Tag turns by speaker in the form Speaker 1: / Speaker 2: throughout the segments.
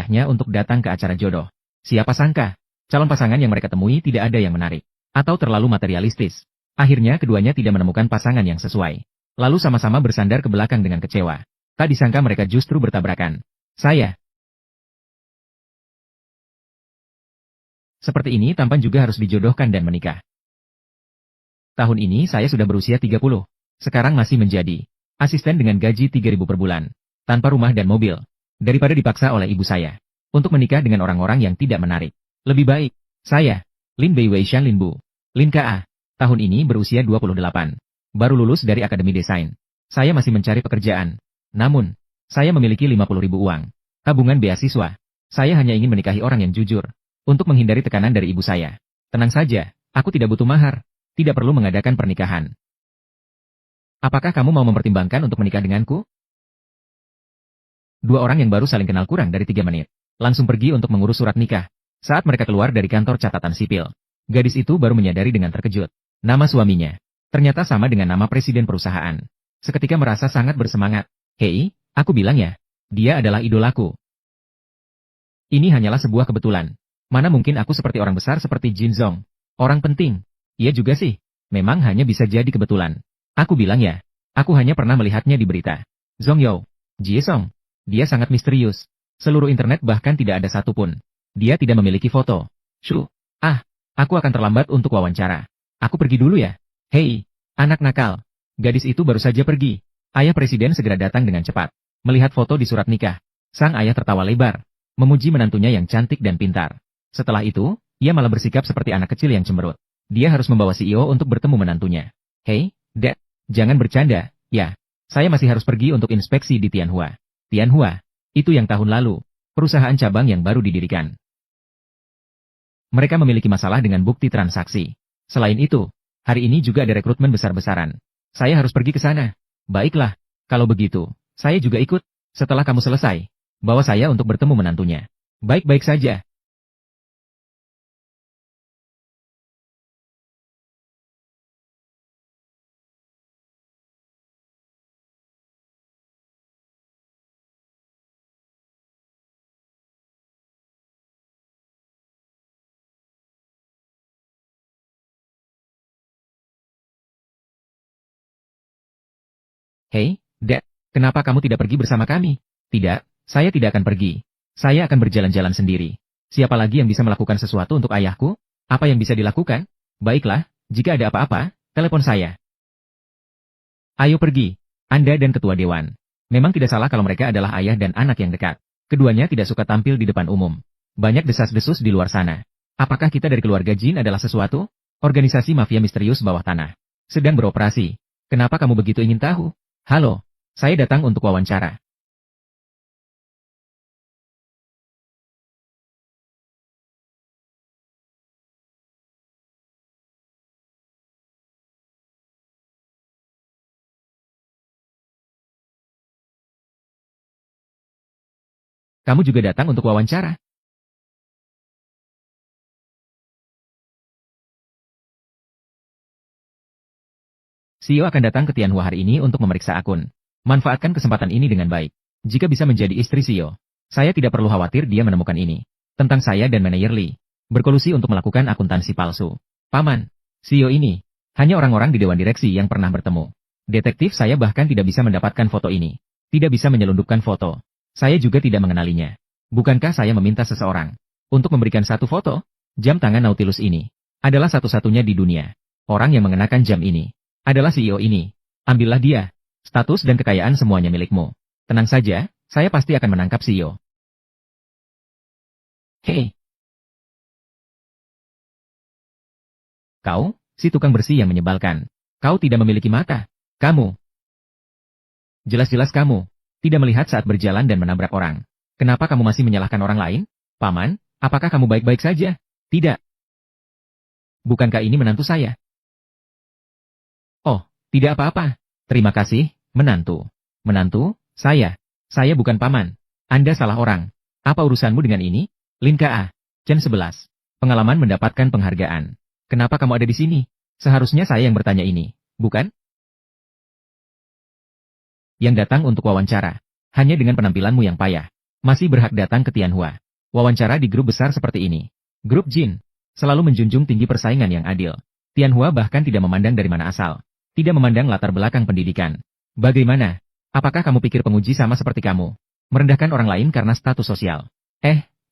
Speaker 1: ayahnya untuk datang ke acara jodoh. Siapa sangka, calon pasangan yang mereka temui tidak ada yang menarik, atau terlalu materialistis. Akhirnya keduanya tidak menemukan pasangan yang sesuai. Lalu sama-sama bersandar ke belakang dengan kecewa. Tak disangka mereka justru bertabrakan. Seperti ini tampan juga harus dijodohkan dan menikah. Tahun ini saya sudah berusia 30. Sekarang masih menjadi asisten dengan gaji 3.000 per bulan. Tanpa rumah dan mobil. Daripada dipaksa oleh ibu saya untuk menikah dengan orang-orang yang tidak menarik. Lebih baik, saya, Lin Bei Wei Shan Lin Bu, Lin Ka, tahun ini berusia 28. Baru lulus dari Akademi Desain. Saya masih mencari pekerjaan. Namun, saya memiliki 50.000 uang. Tabungan beasiswa. Saya hanya ingin menikahi orang yang jujur. Untuk menghindari tekanan dari ibu saya. Tenang saja, aku tidak butuh mahar. Tidak perlu mengadakan pernikahan. Apakah kamu mau mempertimbangkan untuk menikah denganku? Dua orang yang baru saling kenal kurang dari 3 menit. Langsung pergi untuk mengurus surat nikah. Saat mereka keluar dari kantor catatan sipil. Gadis itu baru menyadari dengan terkejut. Nama suaminya. Ternyata sama dengan nama presiden perusahaan. Seketika merasa sangat bersemangat. Hei, aku bilang ya. Dia adalah idolaku. Ini hanyalah sebuah kebetulan. Mana mungkin aku seperti orang besar seperti Jin Zong. Orang penting. Iya juga sih. Memang hanya bisa jadi kebetulan. Aku bilang ya. Aku hanya pernah melihatnya di berita. Zong Yao. Jie Song. Dia sangat misterius. Seluruh internet bahkan tidak ada satupun. Dia tidak memiliki foto. Shu. Aku akan terlambat untuk wawancara. Aku pergi dulu ya. Hei, anak nakal. Gadis itu baru saja pergi. Ayah presiden segera datang dengan cepat. Melihat foto di surat nikah. Sang ayah tertawa lebar. Memuji menantunya yang cantik dan pintar. Setelah itu, ia malah bersikap seperti anak kecil yang cemberut. Dia harus membawa CEO untuk bertemu menantunya. Hei, Dad, jangan bercanda. Ya, saya masih harus pergi untuk inspeksi di Tianhua. Tianhua, itu yang tahun lalu, perusahaan cabang yang baru didirikan. Mereka memiliki masalah dengan bukti transaksi. Selain itu, hari ini juga ada rekrutmen besar-besaran. Saya harus pergi ke sana. Baiklah, kalau begitu, saya juga ikut. Setelah kamu selesai, bawa saya untuk bertemu menantunya. Baik-baik saja. Hei, Dad, kenapa kamu tidak pergi bersama kami? Tidak, saya tidak akan pergi. Saya akan berjalan-jalan sendiri. Siapa lagi yang bisa melakukan sesuatu untuk ayahku? Apa yang bisa dilakukan? Baiklah, jika ada apa-apa, telepon saya. Ayo pergi, Anda dan Ketua Dewan. Memang tidak salah kalau mereka adalah ayah dan anak yang dekat. Keduanya tidak suka tampil di depan umum. Banyak desas-desus di luar sana. Apakah kita dari keluarga Jin adalah sesuatu? Organisasi mafia misterius bawah tanah. Sedang beroperasi. Kenapa kamu begitu ingin tahu? Halo, saya datang untuk wawancara. Kamu juga datang untuk wawancara? CEO akan datang ke Tianhua hari ini untuk memeriksa akun. Manfaatkan kesempatan ini dengan baik. Jika bisa menjadi istri CEO, saya tidak perlu khawatir dia menemukan ini. Tentang saya dan manajer Lee. Berkolusi untuk melakukan akuntansi palsu. Paman, CEO ini, hanya orang-orang di dewan direksi yang pernah bertemu. Detektif saya bahkan tidak bisa mendapatkan foto ini. Tidak bisa menyelundupkan foto. Saya juga tidak mengenalinya. Bukankah saya meminta seseorang untuk memberikan satu foto? Jam tangan Nautilus ini adalah satu-satunya di dunia. Orang yang mengenakan jam ini adalah CEO ini. Ambillah dia. Status dan kekayaan semuanya milikmu. Tenang saja, saya pasti akan menangkap CEO. Hei. Kau, si tukang bersih yang menyebalkan. Kau tidak memiliki mata. Kamu. Jelas-jelas kamu tidak melihat saat berjalan dan menabrak orang. Kenapa kamu masih menyalahkan orang lain? Paman, apakah kamu baik-baik saja? Tidak. Bukankah ini menantu saya? Oh, tidak apa-apa. Terima kasih, menantu. Menantu, saya bukan paman. Anda salah orang. Apa urusanmu dengan ini? Lin Ka, Chen 11. Pengalaman mendapatkan penghargaan. Kenapa kamu ada di sini? Seharusnya saya yang bertanya ini, bukan? Yang datang untuk wawancara. Hanya dengan penampilanmu yang payah. masih berhak datang ke Tianhua. Wawancara di grup besar seperti ini. Grup Jin selalu menjunjung tinggi persaingan yang adil. Tianhua bahkan tidak memandang dari mana asal, tidak memandang latar belakang pendidikan. Bagaimana? Apakah kamu pikir penguji sama seperti kamu? Merendahkan orang lain karena status sosial.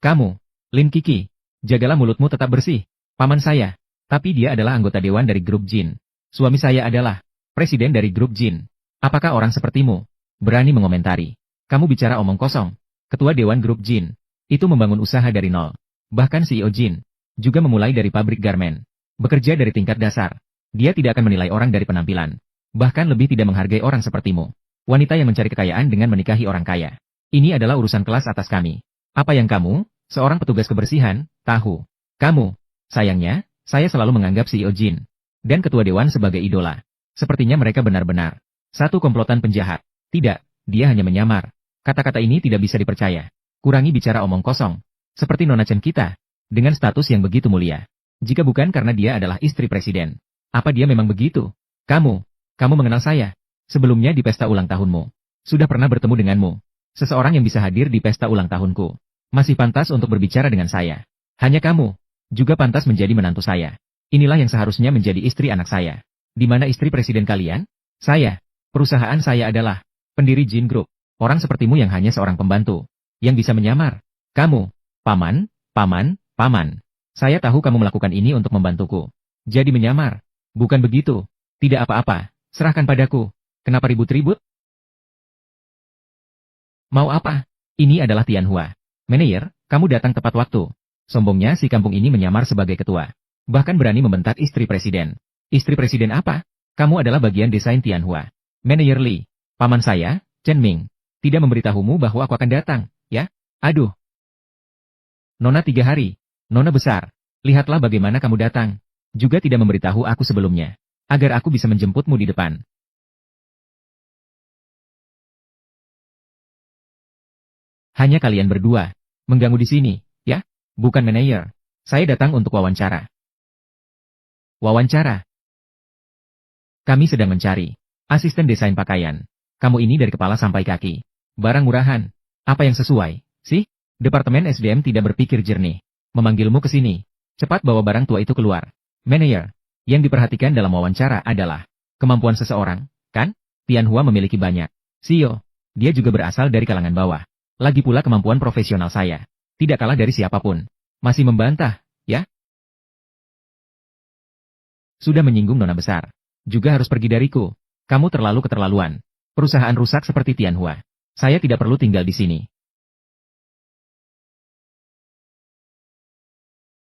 Speaker 1: Kamu, Lin Kiki, jagalah mulutmu tetap bersih. Paman saya, tapi dia adalah anggota dewan dari grup Jin. Suami saya adalah presiden dari grup Jin. Apakah orang sepertimu berani mengomentari? Kamu bicara omong kosong. Ketua dewan grup Jin itu membangun usaha dari nol. Bahkan CEO Jin juga memulai dari pabrik garmen. Bekerja dari tingkat dasar. Dia tidak akan menilai orang dari penampilan. Bahkan lebih tidak menghargai orang sepertimu. Wanita yang mencari kekayaan dengan menikahi orang kaya. Ini adalah urusan kelas atas kami. Apa yang kamu, seorang petugas kebersihan, tahu? Kamu, sayangnya, saya selalu menganggap CEO Jin dan ketua dewan sebagai idola. Sepertinya mereka benar-benar satu komplotan penjahat. Tidak, dia hanya menyamar. Kata-kata ini tidak bisa dipercaya. Kurangi bicara omong kosong. Seperti Nona Chen kita, dengan status yang begitu mulia. Jika bukan karena dia adalah istri presiden. Apa dia memang begitu? Kamu mengenal saya. Sebelumnya di pesta ulang tahunmu. Sudah pernah bertemu denganmu. Seseorang yang bisa hadir di pesta ulang tahunku. Masih pantas untuk berbicara dengan saya. Hanya kamu, juga pantas menjadi menantu saya. Inilah yang seharusnya menjadi istri anak saya. Di mana istri presiden kalian? Saya. Perusahaan saya adalah pendiri Jin Group. Orang sepertimu yang hanya seorang pembantu. Yang bisa menyamar. Kamu, paman. Saya tahu kamu melakukan ini untuk membantuku. Jadi menyamar. Bukan begitu. Tidak apa-apa. Serahkan padaku. Kenapa ribut-ribut? Mau apa? Ini adalah Tianhua. Manajer, kamu datang tepat waktu. Sombongnya si kampung ini menyamar sebagai ketua. Bahkan berani membentak istri presiden. Istri presiden apa? Kamu adalah bagian desain Tianhua. Manajer Li, paman saya, Chen Ming, tidak memberitahumu bahwa aku akan datang, ya? Aduh. Nona 3 hari. Nona besar. Lihatlah bagaimana kamu datang. Juga tidak memberitahu aku sebelumnya. Agar aku bisa menjemputmu di depan. Hanya kalian berdua. Mengganggu di sini, ya? Bukan manajer. Saya datang untuk wawancara. Wawancara? Kami sedang mencari asisten desain pakaian. Kamu ini dari kepala sampai kaki. Barang murahan. Apa yang sesuai, sih? Departemen SDM tidak berpikir jernih. Memanggilmu ke sini. Cepat bawa barang tua itu keluar. Manajer. Yang diperhatikan dalam wawancara adalah kemampuan seseorang, kan? Tianhua memiliki banyak CEO. Dia juga berasal dari kalangan bawah. Lagi pula kemampuan profesional saya. Tidak kalah dari siapapun. Masih membantah, ya? Sudah menyinggung nona besar. Juga harus pergi dariku. Kamu terlalu keterlaluan. Perusahaan rusak seperti Tianhua. Saya tidak perlu tinggal di sini.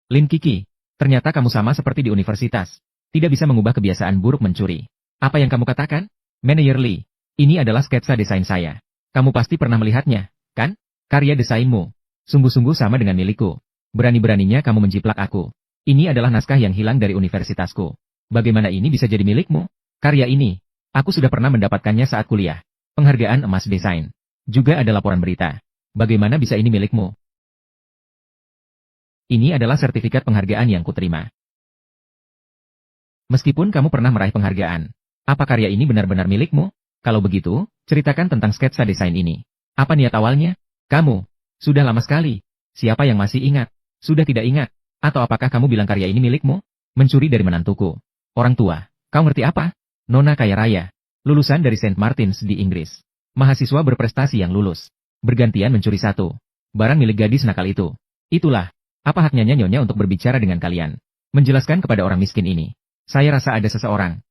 Speaker 1: Lin Kiki, ternyata kamu sama seperti di universitas. Tidak bisa mengubah kebiasaan buruk mencuri. Apa yang kamu katakan? Manajer Li, ini adalah sketsa desain saya. Kamu pasti pernah melihatnya, kan? Karya desainmu. Sungguh-sungguh sama dengan milikku. Berani-beraninya kamu menjiplak aku. Ini adalah naskah yang hilang dari universitasku. Bagaimana ini bisa jadi milikmu? Karya ini, aku sudah pernah mendapatkannya saat kuliah. Penghargaan emas desain. Juga ada laporan berita. Bagaimana bisa ini milikmu? Ini adalah sertifikat penghargaan yang kuterima. Meskipun kamu pernah meraih penghargaan, apa karya ini benar-benar milikmu? Kalau begitu, ceritakan tentang sketsa desain ini. Apa niat awalnya? Kamu, sudah lama sekali. Siapa yang masih ingat? Sudah tidak ingat? Atau apakah kamu bilang karya ini milikmu? Mencuri dari menantuku. Orang tua, kau ngerti apa? Nona kaya raya. Lulusan dari St. Martin's di Inggris. Mahasiswa berprestasi yang lulus. Bergantian mencuri satu barang milik gadis nakal itu. Itulah, apa haknya nyonya untuk berbicara dengan kalian? Menjelaskan kepada orang miskin ini. Saya rasa ada seseorang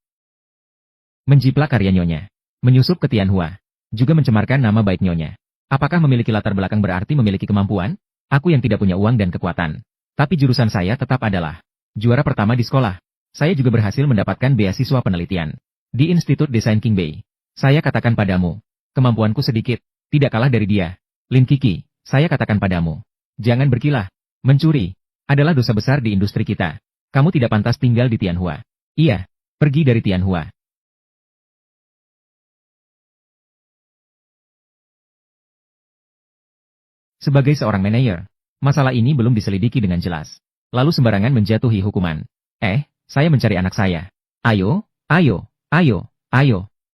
Speaker 1: menjiplak karya nyonya. Menyusup ke Tianhua. Juga mencemarkan nama baik nyonya. Apakah memiliki latar belakang berarti memiliki kemampuan? Aku yang tidak punya uang dan kekuatan. Tapi jurusan saya tetap adalah juara pertama di sekolah. Saya juga berhasil mendapatkan beasiswa penelitian di Institut Desain King Bay. Saya katakan padamu, kemampuanku sedikit, tidak kalah dari dia. Lin Kiki, saya katakan padamu, jangan berkilah. Mencuri adalah dosa besar di industri kita. Kamu tidak pantas tinggal di Tianhua. Iya, pergi dari Tianhua. Sebagai seorang manajer, masalah ini belum diselidiki dengan jelas. Lalu sembarangan menjatuhi hukuman. Saya mencari anak saya. Ayo.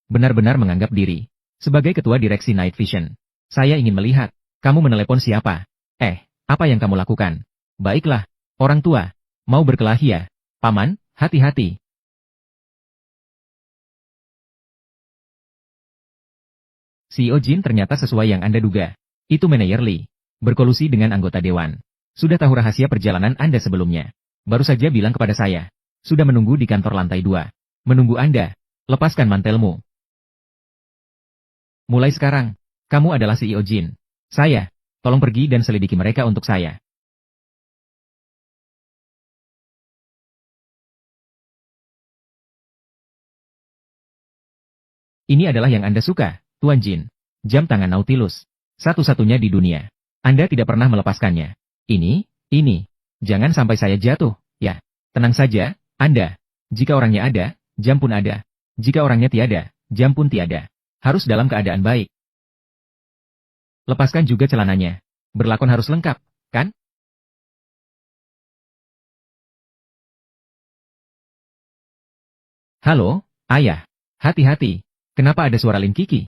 Speaker 1: Benar-benar menganggap diri sebagai ketua direksi Night Vision. Saya ingin melihat Kamu menelepon siapa? Apa yang kamu lakukan? Baiklah, orang tua. Mau berkelahi ya? Paman, hati-hati. CEO Jin ternyata sesuai yang Anda duga. Itu manajer Lee. Berkolusi dengan anggota dewan. Sudah tahu rahasia perjalanan Anda sebelumnya. Baru saja bilang kepada saya. Sudah menunggu di kantor lantai 2. Menunggu Anda. Lepaskan mantelmu. Mulai sekarang, kamu adalah CEO Jin. Saya, tolong pergi dan selidiki mereka untuk saya. Ini adalah yang Anda suka, Tuan Jin. Jam tangan Nautilus. Satu-satunya di dunia. Anda tidak pernah melepaskannya. Ini. Jangan sampai saya jatuh, ya. Tenang saja, Anda. Jika orangnya ada, jam pun ada. Jika orangnya tiada, jam pun tiada. Harus dalam keadaan baik. Lepaskan juga celananya. Berlakon harus lengkap, kan? Halo, ayah. Hati-hati. Kenapa ada suara Lin Kiki?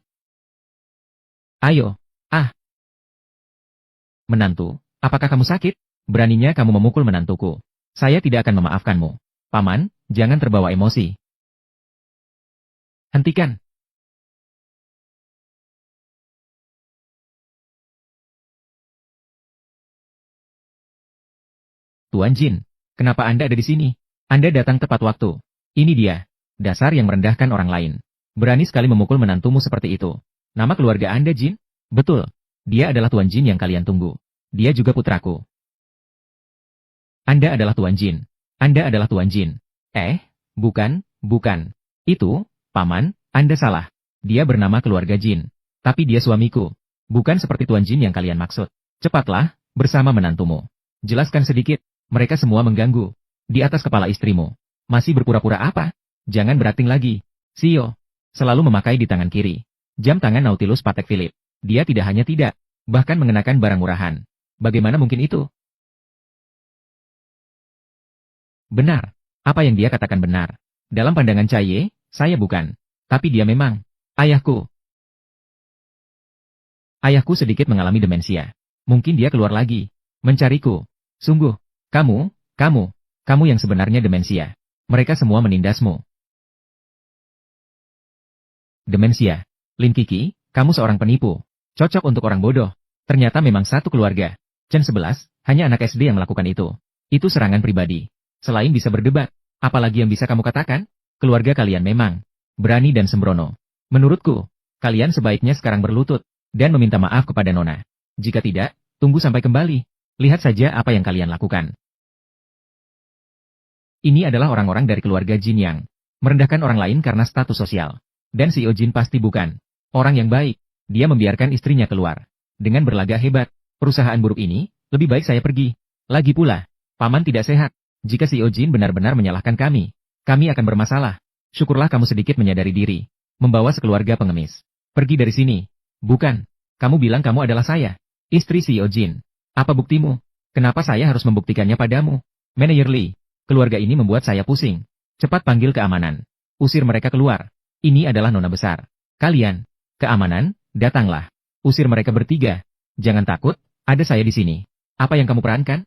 Speaker 1: Ayo. Menantu, apakah kamu sakit? Beraninya kamu memukul menantuku. Saya tidak akan memaafkanmu. Paman, jangan terbawa emosi. Hentikan. Tuan Jin, kenapa Anda ada di sini? Anda datang tepat waktu. Ini dia. Dasar yang merendahkan orang lain. Berani sekali memukul menantumu seperti itu. Nama keluarga Anda Jin? Betul. Dia adalah Tuan Jin yang kalian tunggu. Dia juga putraku. Anda adalah Tuan Jin. Anda adalah Tuan Jin. Bukan. Itu, Paman, Anda salah. Dia bernama keluarga Jin. Tapi dia suamiku. Bukan seperti Tuan Jin yang kalian maksud. Cepatlah, bersama menantumu. Jelaskan sedikit. Mereka semua mengganggu. Di atas kepala istrimu. Masih berpura-pura apa? Jangan berating lagi. Sio. Selalu memakai di tangan kiri. Jam tangan Nautilus Patek Philippe. Dia tidak hanya tidak. Bahkan mengenakan barang murahan. Bagaimana mungkin itu? Benar. Apa yang dia katakan benar. Dalam pandangan Caye, saya bukan. Tapi dia memang. Ayahku. Ayahku sedikit mengalami demensia. Mungkin dia keluar lagi. Mencariku. Sungguh. Kamu yang sebenarnya demensia. Mereka semua menindasmu. Demensia. Lin Kiki, kamu seorang penipu. Cocok untuk orang bodoh. Ternyata memang satu keluarga. Chen 11, hanya anak SD yang melakukan itu. Itu serangan pribadi. Selain bisa berdebat, apalagi yang bisa kamu katakan? Keluarga kalian memang berani dan sembrono. Menurutku, kalian sebaiknya sekarang berlutut dan meminta maaf kepada Nona. Jika tidak, tunggu sampai kembali. Lihat saja apa yang kalian lakukan. Ini adalah orang-orang dari keluarga Jin yang merendahkan orang lain karena status sosial. Dan CEO Jin pasti bukan orang yang baik. Dia membiarkan istrinya keluar. Dengan berlagak hebat, perusahaan buruk ini, lebih baik saya pergi. Lagi pula, Paman tidak sehat. Jika CEO Jin benar-benar menyalahkan kami akan bermasalah. Syukurlah kamu sedikit menyadari diri. Membawa sekeluarga pengemis. Pergi dari sini. Bukan. Kamu bilang kamu adalah saya. Istri CEO Jin. Apa buktimu? Kenapa saya harus membuktikannya padamu? Manajer Lee. Keluarga ini membuat saya pusing. Cepat panggil keamanan. Usir mereka keluar. Ini adalah nona besar. Kalian. Keamanan, datanglah. Usir mereka bertiga. Jangan takut, ada saya di sini. Apa yang kamu perankan?